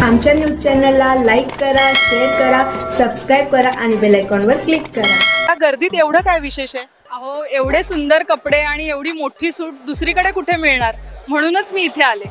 आमच्या न्यूज चॅनलला लाईक करा, शेअर करा, सबस्क्राईब करा आणि बेल आयकॉनवर क्लिक करा। या गर्दीत एवढं काय विशेष आहे? अहो, एवढे सुंदर कपडे आणि एवढी मोठी सूट दुसरीकडे कुठे मिळणार, म्हणूनच मी इथे आले।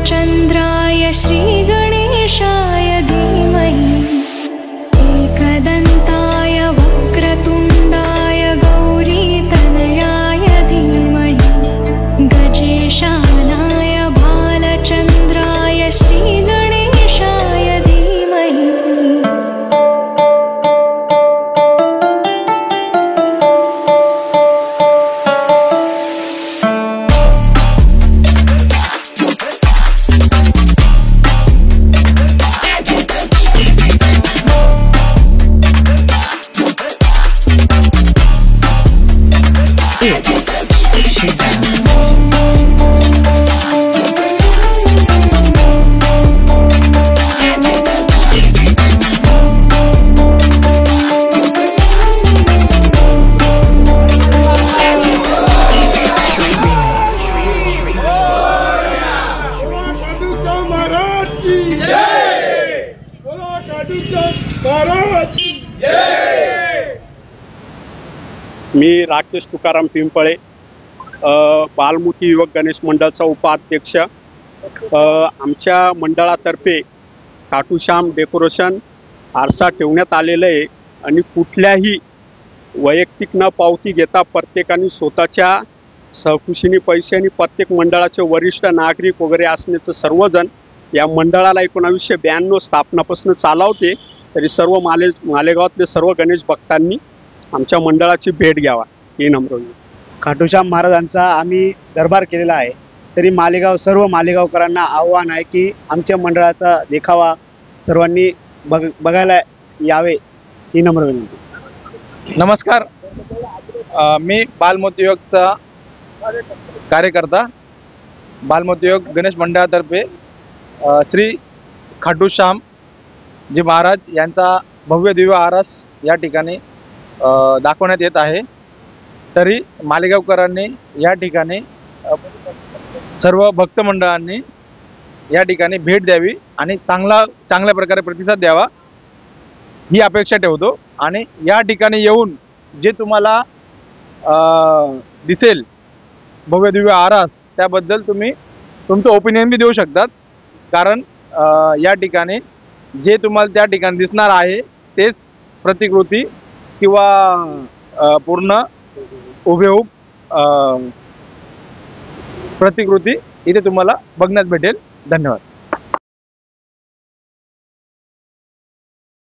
चंद्राय श्री गणेशाय धीमहि एकदंताय वक्रतुंडाय गौरीतनयाय धीमहि गजेशानाय भालचंद्राय श्री गणेशाय धीमहि। मी राकेश तुकाराम पिंपळे, बालमुखी युवक गणेश मंडळाचा उपाध्यक्ष। आमच्या मंडळातर्फे खाटूश्याम डेकोरेशन आरसा ठेवण्यात आलेलं आहे आणि कुठल्याही वैयक्तिक न पावती घेता प्रत्येकाने स्वतःच्या सहकुशीने पैशांनी प्रत्येक मंडळाचे वरिष्ठ नागरिक वगैरे असण्याचं सर्वजण या मंडळाला 1992 स्थापनापासून चालवते। तरी सर्व मालेगावातले सर्व गणेश भक्तांनी आमच्या मंडळाची भेट घ्यावा ही नम्र विनंती। खाटूश्याम महाराजांचा आम्ही दरबार केलेला आहे, तरी सर्व मालेगावकरांना आव्हान आहे की आमच्या मंडळाचा देखावा सर्वांनी बघायला यावे ही नम्र विनंती। नमस्कार, मी बालमोती युवकचा कार्यकर्ता। बालमोती युवक गणेश मंडळातर्फे श्री खाटूश्याम जी महाराज यांचा भव्य दिव्य आरस या ठिकाणी दाखवण्यात येत आहे। तरी मालेगावकरांनी या ठिकाणी सर्व भक्त मंडळांनी या ठिकाणी भेट द्यावी आणि चांगल्या प्रकारे प्रतिसाद द्यावा ही अपेक्षा ठेवतो। आणि या ठिकाणी येऊन जे तुम्हाला दिसेल भव्य दिव्य आरस, त्याबद्दल तुम्ही तुमचं ओपिनियन बी देऊ शकतात। कारण या ठिकाणी जे तुम्हाला त्या ठिकाणी दिसणार आहे तेच प्रतिकृती किंवा पूर्ण हुबेहूब प्रतिकृती इथे तुम्हाला बघण्यास भेटेल। धन्यवाद।